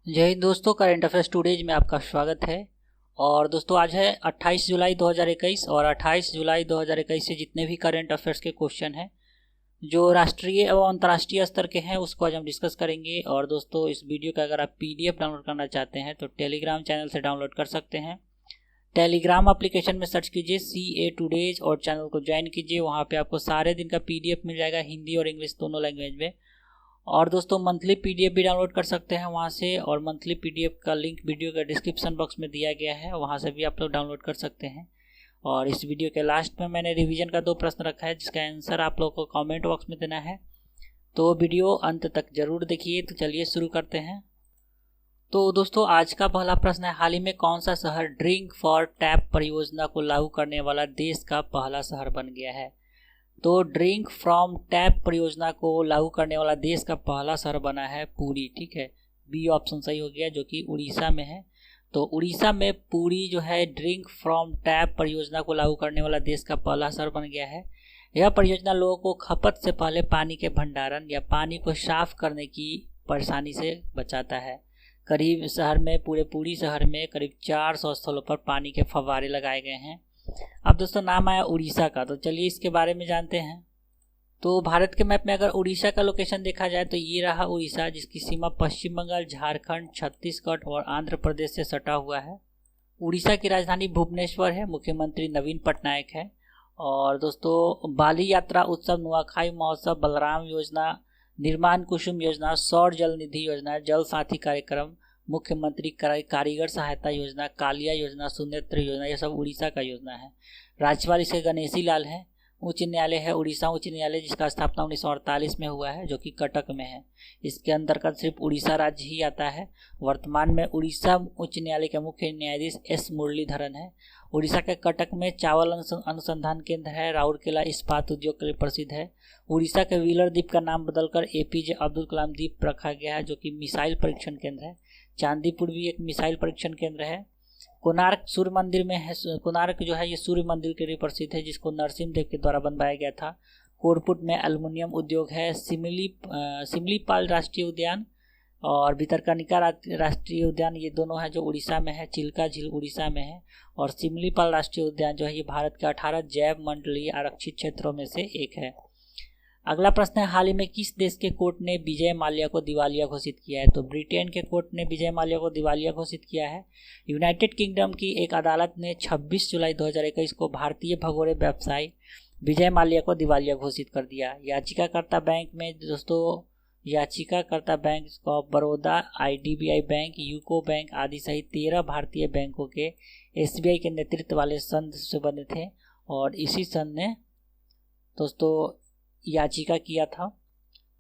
जय हिंद दोस्तों, current affairs today's में आपका स्वागत है। और दोस्तों आज है 28 जुलाई 2021 और 28 जुलाई 2021 से जितने भी करंट अफेयर्स के क्वेश्चन हैं जो राष्ट्रीय एवं अंतर्राष्ट्रीय स्तर के हैं उसको आज हम डिस्कस करेंगे। और दोस्तों इस वीडियो का अगर आप पीडीएफ डाउनलोड करना चाहते हैं तो टेलीग्राम चैनल से डाउनलोड कर सकते हैं। टेलीग्राम एप्लीकेशन में सर्च कीजिए CA टुडेज और चैनल को ज्वाइन कीजिए। वहाँ पे आपको सारे दिन का पीडीएफ मिल जाएगा, हिंदी और इंग्लिश दोनों लैंग्वेज में। और दोस्तों मंथली पीडीएफ भी डाउनलोड कर सकते हैं वहाँ से, और मंथली पीडीएफ का लिंक वीडियो के डिस्क्रिप्शन बॉक्स में दिया गया है, वहाँ से भी आप लोग डाउनलोड कर सकते हैं। और इस वीडियो के लास्ट में मैंने रिवीजन का 2 प्रश्न रखा है जिसका आंसर आप लोगों को कमेंट बॉक्स में देना है, तो वीडियो अंत तक जरूर देखिए। तो चलिए शुरू करते हैं। तो दोस्तों आज का पहला प्रश्न है, हाल ही में कौन सा शहर ड्रिंक फॉर टैप परियोजना को लागू करने वाला देश का पहला शहर बन गया है? तो ड्रिंक फ्रॉम टैप परियोजना को लागू करने वाला देश का पहला शहर बना है पुरी। ठीक है, बी ऑप्शन सही हो गया, जो कि उड़ीसा में है। तो उड़ीसा में पुरी जो है ड्रिंक फ्रॉम टैप परियोजना को लागू करने वाला देश का पहला शहर बन गया है। यह परियोजना लोगों को खपत से पहले पानी के भंडारण या पानी को साफ करने की परेशानी से बचाता है। करीब शहर में पूरे पुरी शहर में करीब 400 स्थलों पर पानी के फव्वारे लगाए गए हैं। अब दोस्तों नाम आया उड़ीसा का, तो चलिए इसके बारे में जानते हैं। तो भारत के मैप में अगर उड़ीसा का लोकेशन देखा जाए तो ये रहा उड़ीसा, जिसकी सीमा पश्चिम बंगाल, झारखंड, छत्तीसगढ़ और आंध्र प्रदेश से सटा हुआ है। उड़ीसा की राजधानी भुवनेश्वर है, मुख्यमंत्री नवीन पटनायक है। और दोस्तों बाली यात्रा उत्सव, नुआखाई महोत्सव, बलराम योजना, निर्माण कुसुम योजना, सौर जल निधि योजना, जल साथी कार्यक्रम, मुख्यमंत्री कारीगर सहायता योजना, कालिया योजना, सुनेत्र योजना, यह सब उड़ीसा का योजना है। राज्यपाल इसके गणेशी लाल है। उच्च न्यायालय है उड़ीसा उच्च न्यायालय, जिसका स्थापना 1948 में हुआ है, जो कि कटक में है। इसके अंतर्गत सिर्फ उड़ीसा राज्य ही आता है। वर्तमान में उड़ीसा उच्च न्यायालय के मुख्य न्यायाधीश S मुरलीधरन है। उड़ीसा के कटक में चावल अनुसंधान केंद्र है। राउरकेला इस्पात उद्योग के लिए प्रसिद्ध है। उड़ीसा के व्हीलर द्वीप का नाम बदलकर APJ अब्दुल कलाम द्वीप रखा गया है, जो कि मिसाइल परीक्षण केंद्र है। चांदीपुर भी एक मिसाइल परीक्षण केंद्र है। कोणार्क सूर्य मंदिर में है। कोणार्क जो है ये सूर्य मंदिर के लिए प्रसिद्ध है, जिसको नरसिम्ह देव के द्वारा बनवाया गया था। कोरपुट में एल्युमिनियम उद्योग है। सिमलीपाल राष्ट्रीय उद्यान और भितरकनिका राष्ट्रीय उद्यान, ये दोनों है जो उड़ीसा में है। चिल्का झील उड़ीसा में है। और सिमलीपाल राष्ट्रीय उद्यान जो है ये भारत के 18 जैव मंडलीय आरक्षित क्षेत्रों में से एक है। अगला प्रश्न है, हाल ही में किस देश के कोर्ट ने विजय माल्या को दिवालिया घोषित किया है? तो ब्रिटेन के कोर्ट ने विजय माल्या को दिवालिया घोषित किया है। यूनाइटेड किंगडम की एक अदालत ने 26 जुलाई 2021 को भारतीय भगोड़े व्यवसायी विजय माल्या को दिवालिया घोषित कर दिया। याचिकाकर्ता बैंक में दोस्तों याचिकाकर्ता bank of Baroda, IDBI bank, UCO bank आदि सहित 13 भारतीय बैंकों के SBI के नेतृत्व वाले संघ से बने थे, और इसी संघ ने दोस्तों याचिका किया था।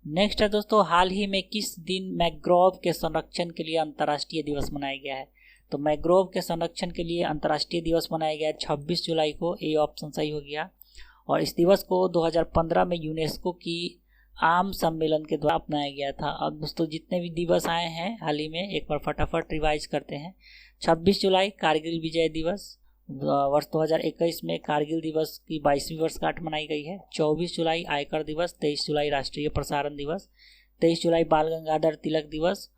नेक्स्ट है दोस्तों, हाल ही में किस दिन मैंग्रोव के संरक्षण के लिए अंतर्राष्ट्रीय दिवस मनाया गया है? तो मैंग्रोव के संरक्षण के लिए अंतर्राष्ट्रीय दिवस मनाया गया है 26 जुलाई को, ए ऑप्शन सही हो गया। और इस दिवस को 2015 में यूनेस्को की आम सम्मेलन के द्वारा अपनाया गया था। अब दोस्तों जितने भी दिवस आए हैं हाल ही में एक बार फटाफट रिवाइज करते हैं। 26 जुलाई कारगिल विजय दिवस, वर्ष 2021 में कारगिल दिवस की 22वीं वर्षगांठ मनाई गई है। 24 जुलाई आयकर दिवस, 23 जुलाई राष्ट्रीय प्रसारण दिवस, 23 जुलाई बाल गंगाधर तिलक दिवस,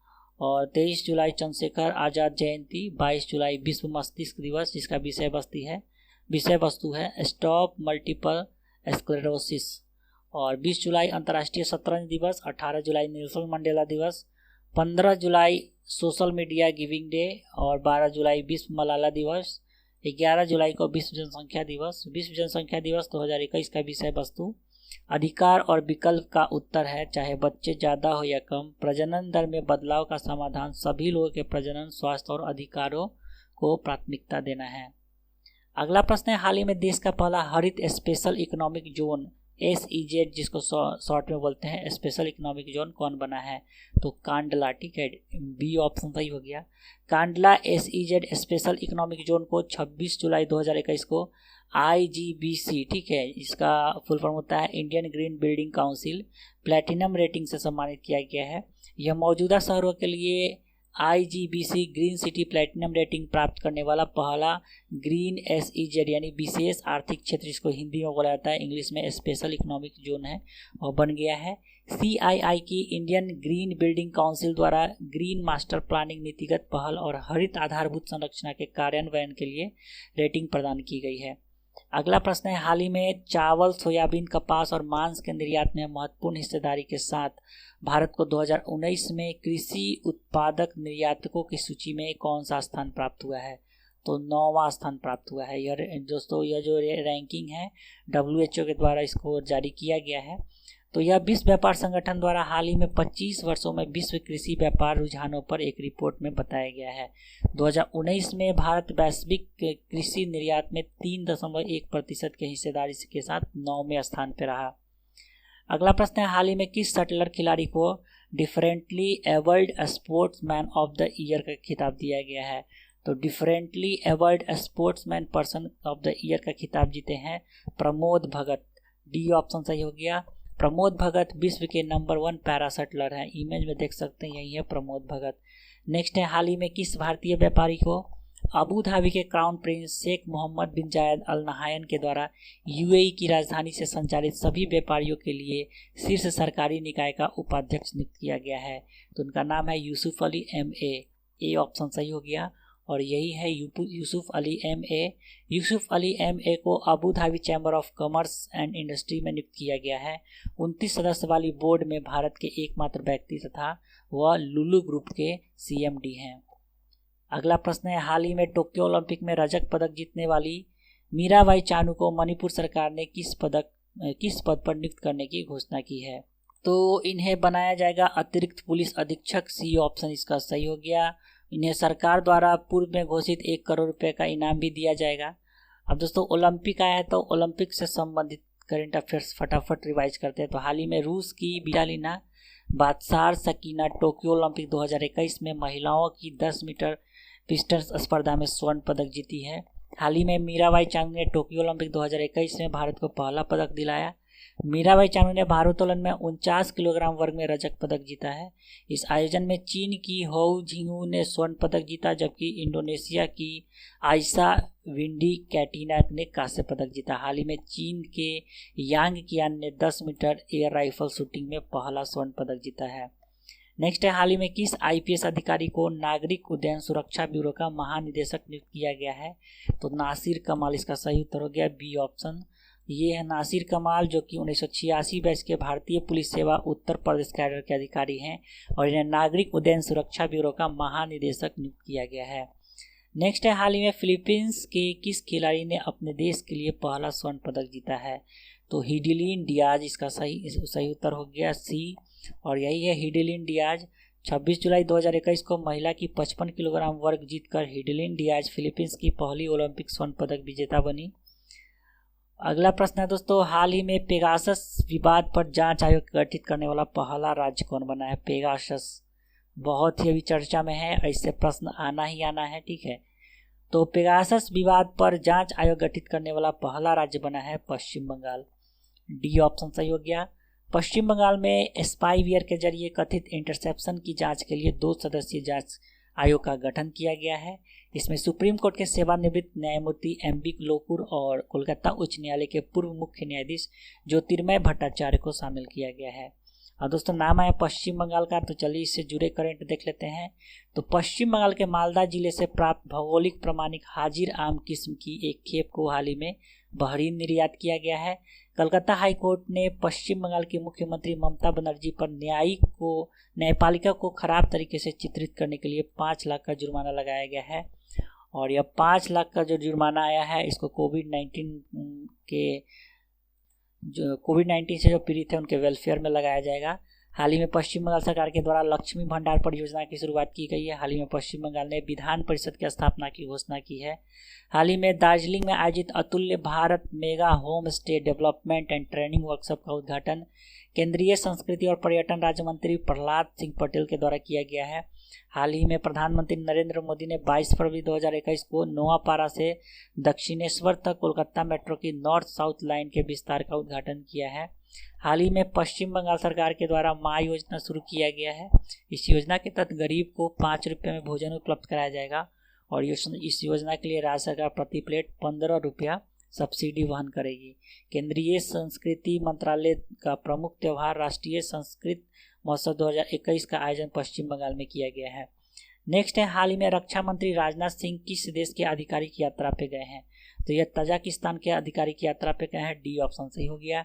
और 23 जुलाई चंद्रशेखर आज़ाद जयंती, 22 जुलाई विश्व मस्तिष्क दिवस, जिसका विषय वस्तु है स्टॉप मल्टीपल स्क्लेरोसिस, और 20 जुलाई अंतर्राष्ट्रीय शतरंज दिवस, 18 जुलाई नेल्सन मंडेला दिवस, 15 जुलाई सोशल मीडिया गिविंग डे, और 12 जुलाई विश्व मलाला दिवस, 11 जुलाई को विश्व जनसंख्या दिवस। विश्व जनसंख्या दिवस 2021 का विषय वस्तु अधिकार और विकल्प का उत्तर है, चाहे बच्चे ज़्यादा हो या कम, प्रजनन दर में बदलाव का समाधान सभी लोगों के प्रजनन, स्वास्थ्य और अधिकारों को प्राथमिकता देना है। अगला प्रश्न है, हाल ही में देश का पहला हरित स्पेशल इकोनॉमिक जोन SEZ, जिसको शॉर्ट में बोलते हैं स्पेशल इकोनॉमिक जोन, कौन बना है? तो कांडला। ठीक है, बी ऑप्शन सही हो गया। Kandla SEZ special economic zone को 26 जुलाई 2021 को IGBC, ठीक है, इसका फुल फॉर्म होता है Indian green building council, platinum rating से सम्मानित किया गया है। यह मौजूदा शहरों के लिए IGBC green city platinum rating प्राप्त करने वाला पहला ग्रीन SEZ यानी विशेष आर्थिक क्षेत्र, इसको हिंदी में बोला जाता है, इंग्लिश में स्पेशल इकोनॉमिक जोन है, और बन गया है। CII की इंडियन ग्रीन बिल्डिंग काउंसिल द्वारा ग्रीन मास्टर प्लानिंग नीतिगत पहल और हरित आधारभूत संरचना के कार्यान्वयन के लिए रेटिंग प्रदान की गई है। अगला प्रश्न है, हाल ही में चावल, सोयाबीन, कपास और मांस के निर्यात में महत्वपूर्ण हिस्सेदारी के साथ भारत को 2019 में कृषि उत्पादक निर्यातकों की सूची में कौन सा स्थान प्राप्त हुआ है? तो 9वां स्थान प्राप्त हुआ है। यह दोस्तों यह जो रैंकिंग है WHO के द्वारा इसको जारी किया गया है। तो यह विश्व व्यापार संगठन द्वारा हाल ही में 25 वर्षों में विश्व कृषि व्यापार रुझानों पर एक रिपोर्ट में बताया गया है। 2019 में भारत वैश्विक कृषि निर्यात में 3.1% के हिस्सेदारी के साथ 9वें स्थान पर रहा। अगला प्रश्न है, हाल ही में किस शटलर खिलाड़ी को differently abled sportsman of the year का खिताब दिया गया है? तो differently abled sportsman person of the year का खिताब जीते हैं प्रमोद भगत। डी ऑप्शन सही हो गया। प्रमोद भगत विश्व के नंबर 1 पैरा शटलर हैं। इमेज में देख सकते हैं, यही है प्रमोद भगत। नेक्स्ट है, हाल ही में किस भारतीय व्यापारी को अबू धाबी के क्राउन प्रिंस शेख मोहम्मद बिन जायद अल नहायन के द्वारा UAE की राजधानी से संचालित सभी व्यापारियों के लिए शीर्ष सरकारी निकाय का उपाध्यक्ष नियुक्त किया गया है? तो उनका नाम है Yusuf Ali MA। A option सही हो गया, और यही है यूसुफ अली MA। यूसुफ अली MA को Abu Dhabi chamber of commerce and industry में नियुक्त किया गया है। 29 सदस्य वाली बोर्ड में भारत के एकमात्र व्यक्ति तथा वह लुलु ग्रुप के CMD हैं। अगला प्रश्न है, हाल ही में टोक्यो ओलंपिक में रजत पदक जीतने वाली मीराबाई चानू को मणिपुर सरकार ने किस पद पर नियुक्त करने की घोषणा की है? तो इन्हें बनाया जाएगा अतिरिक्त पुलिस अधीक्षक। C ऑप्शन इसका सही हो गया। इन्हें सरकार द्वारा पूर्व में घोषित 1 करोड़ रुपए का इनाम भी दिया जाएगा। अब दोस्तों ओलंपिक आया है तो ओलंपिक से संबंधित करंट अफेयर्स फटाफट रिवाइज करते हैं। तो हाल ही में रूस की विटालिना बादशार सकीना टोक्यो ओलंपिक 2021 में महिलाओं की 10 मीटर पिस्टल स्पर्धा में स्वर्ण पदक जीती है। हाल ही में मीराबाई चानू ने टोक्यो ओलंपिक 2021 में भारत को पहला पदक दिलाया। मीराबाई चानू ने भारोत्तोलन में 49 किलोग्राम वर्ग में रजत पदक जीता है। इस आयोजन में चीन की होउ झिंगू ने स्वर्ण पदक जीता, जबकि इंडोनेशिया की आयशा विंडी कैटिना ने कांस्य पदक जीता। हाल ही में चीन के यांग कियान ने 10 मीटर एयर राइफल शूटिंग में पहला स्वर्ण पदक जीता है। नेक्स्ट है, हाल ही में किस IPS अधिकारी को नागरिक उड्डयन सुरक्षा ब्यूरो का महानिदेशक नियुक्त किया गया है? तो नासिर कमाल इसका सही उत्तर हो गया, B ऑप्शन। ये है नासिर कमाल, जो कि 1986 बैच के भारतीय पुलिस सेवा उत्तर प्रदेश कैडर के अधिकारी हैं और इन्हें नागरिक उड्डयन सुरक्षा ब्यूरो का महानिदेशक नियुक्त किया गया है। नेक्स्ट है, हाल ही में फिलीपींस के किस खिलाड़ी ने अपने देश के लिए पहला स्वर्ण पदक जीता है? तो हिडिलिन डियाज इसका सही उत्तर हो गया, C। और यही है हिडिलिन डियाज। 26 जुलाई 2021 को महिला की 55 किलोग्राम वर्ग जीतकर हिडिलिन डियाज फिलीपींस की पहली ओलंपिक स्वर्ण पदक विजेता बनी। अगला प्रश्न है दोस्तों, हाल ही में पेगासस विवाद पर जांच आयोग गठित करने वाला पहला राज्य कौन बना है? पेगासस बहुत ही अभी चर्चा में है, ऐसे प्रश्न आना ही आना है, ठीक है। तो पेगासस विवाद पर जांच आयोग गठित करने वाला पहला राज्य बना है पश्चिम बंगाल। D ऑप्शन सही हो गया। पश्चिम बंगाल में स्पाईवेयर के जरिए कथित इंटरसेप्शन की जांच के लिए 2 सदस्यीय जांच आयोग का गठन किया गया है। इसमें सुप्रीम कोर्ट के सेवानिवृत्त न्यायमूर्ति MB लोकुर और कोलकाता उच्च न्यायालय के पूर्व मुख्य न्यायाधीश ज्योतिर्मय भट्टाचार्य को शामिल किया गया है। और दोस्तों नाम आया पश्चिम बंगाल का, तो चलिए इससे जुड़े करंट देख लेते हैं। तो पश्चिम बंगाल के मालदा जिले से प्राप्त भौगोलिक प्रमाणिक हाजिर आम किस्म की एक खेप को हाल ही में बहरीन निर्यात किया गया है। कलकत्ता हाई कोर्ट ने पश्चिम बंगाल की मुख्यमंत्री ममता बनर्जी पर न्यायपालिका को खराब तरीके से चित्रित करने के लिए 5 लाख का जुर्माना लगाया गया है। और यह 5 लाख का जो जुर्माना आया है, इसको कोविड-19 से जो पीड़ित है उनके वेलफेयर में लगाया जाएगा। हाल ही में पश्चिम बंगाल सरकार के द्वारा लक्ष्मी भंडार परियोजना की शुरुआत की गई है। हाल ही में पश्चिम बंगाल ने विधान परिषद की स्थापना की घोषणा की है। हाल ही में दार्जिलिंग में आयोजित अतुल्य Bharat mega home stay development and training workshop का उद्घाटन केंद्रीय संस्कृति और पर्यटन राज्य मंत्री प्रहलाद सिंह पटेल के द्वारा किया गया है। हाल ही में प्रधानमंत्री नरेंद्र मोदी ने 22 फरवरी 2021 को नोआपाड़ा से दक्षिणेश्वर तक कोलकाता मेट्रो की नॉर्थ साउथ लाइन के विस्तार का उद्घाटन किया है। हाल ही में पश्चिम बंगाल सरकार के द्वारा माँ योजना शुरू किया गया है। इस योजना के तहत गरीब को 5 रुपये में भोजन उपलब्ध कराया जाएगा और इस योजना के लिए राज्य सरकार प्रति प्लेट 15 रुपया सब्सिडी वहन करेगी। केंद्रीय संस्कृति मंत्रालय का प्रमुख त्यौहार राष्ट्रीय संस्कृत महोत्सव 2021 का आयोजन पश्चिम बंगाल में किया गया है। नेक्स्ट है, हाल ही में रक्षा मंत्री राजनाथ सिंह किस देश के आधिकारिक यात्रा पे गए हैं? तो यह तजाकिस्तान के आधिकारिक यात्रा पे गए हैं। डी ऑप्शन सही हो गया।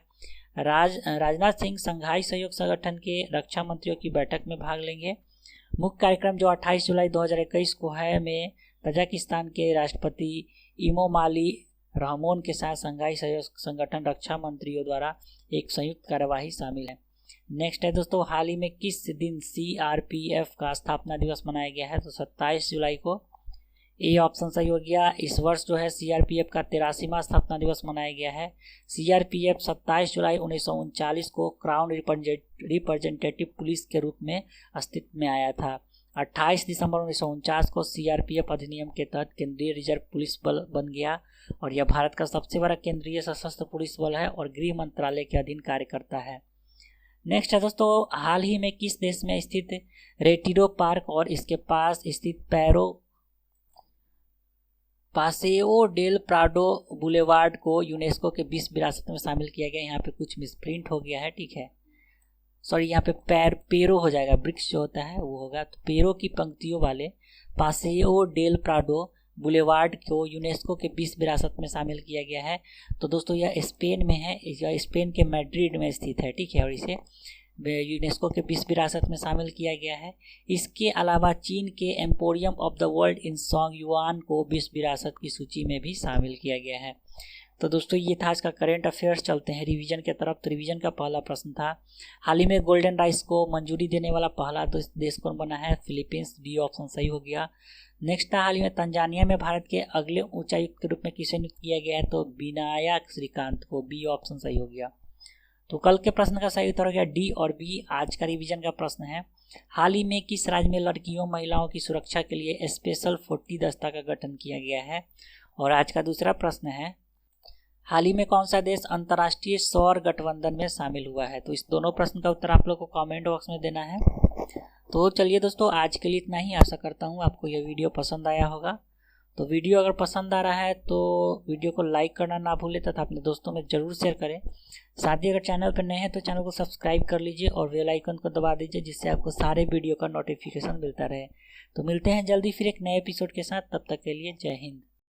राजनाथ सिंह संघाई सहयोग संगठन के रक्षा मंत्रियों की बैठक में भाग लेंगे। मुख्य कार्यक्रम जो 28 जुलाई 2021 को है में तजाकिस्तान के राष्ट्रपति इमोमाली रहमोन के साथ संघाई सहयोग संगठन रक्षा मंत्रियों द्वारा एक संयुक्त कार्यवाही शामिल है। नेक्स्ट है दोस्तों, हाल ही में किस दिन CRPF का स्थापना दिवस मनाया गया है? तो 27 जुलाई को। ए ऑप्शन सही हो गया। इस वर्ष जो है CRPF का 83वां स्थापना दिवस मनाया गया है। CRPF 27 जुलाई 1939 को क्राउन रिप्रेजेंटेटिव पुलिस के रूप में अस्तित्व में आया था। 28 दिसंबर 1949 को CRPF अधिनियम के तहत केंद्रीय रिजर्व पुलिस बल बन गया और यह भारत का सबसे बड़ा केंद्रीय सशस्त्र पुलिस बल है और गृह मंत्रालय के अधीन कार्य करता है। नेक्स्ट है दोस्तों, हाल ही में किस देश में स्थित रेटिरो पार्क और इसके पास स्थित पासेओ डेल प्राडो बुलेवार्ड को यूनेस्को के विश्व विरासत में शामिल किया गया। यहाँ पे कुछ मिसप्रिंट हो गया है, ठीक है, सॉरी, यहाँ पे पेरो हो जाएगा, वृक्ष जो होता है वो होगा। तो पेरो की पंक्तियों वाले पासेओ डेल प्राडो बुलेवार्ड को यूनेस्को के विश्व विरासत में शामिल किया गया है। तो दोस्तों यह स्पेन में है, यह स्पेन के मैड्रिड में स्थित है, ठीक है, और इसे यूनेस्को के विश्व विरासत में शामिल किया गया है। इसके अलावा चीन के emporium of the world in Songyuan को विश्व विरासत की सूची में भी शामिल किया गया है। तो दोस्तों ये था आज का करेंट अफेयर्स। चलते हैं रिवीजन की तरफ। तो रिवीजन का पहला प्रश्न था, हाल ही में गोल्डन राइस को मंजूरी देने वाला पहला देश कौन बना है? फिलीपींस। डी ऑप्शन सही हो गया। नेक्स्ट था, हाल ही में तंजानिया में भारत के अगले उच्चायुक्त के रूप में किसे नियुक्त किया गया है? तो बिनाया श्रीकांत को। बी ऑप्शन सही हो गया। तो कल के प्रश्न का सही उत्तर हो गया डी और बी। आज का रिवीजन का प्रश्न है, हाल ही में किस राज्य में लड़कियों महिलाओं की सुरक्षा के लिए स्पेशल 40 दस्ता का गठन किया गया है? और आज का दूसरा प्रश्न है, हाल ही में कौन सा देश अंतर्राष्ट्रीय सौर गठबंधन में शामिल हुआ है? तो इस दोनों प्रश्न का उत्तर आप लोग को कमेंट बॉक्स में देना है। तो चलिए दोस्तों, आज के लिए इतना ही। आशा करता हूँ आपको यह वीडियो पसंद आया होगा। तो वीडियो अगर पसंद आ रहा है तो वीडियो को लाइक करना ना भूलें तथा अपने दोस्तों में ज़रूर शेयर करें। साथ ही अगर चैनल पर नए हैं तो चैनल को सब्सक्राइब कर लीजिए और बेल आइकन को दबा दीजिए, जिससे आपको सारे वीडियो का नोटिफिकेशन मिलता रहे। तो मिलते हैं जल्दी फिर एक नए एपिसोड के साथ। तब तक के लिए जय हिंद।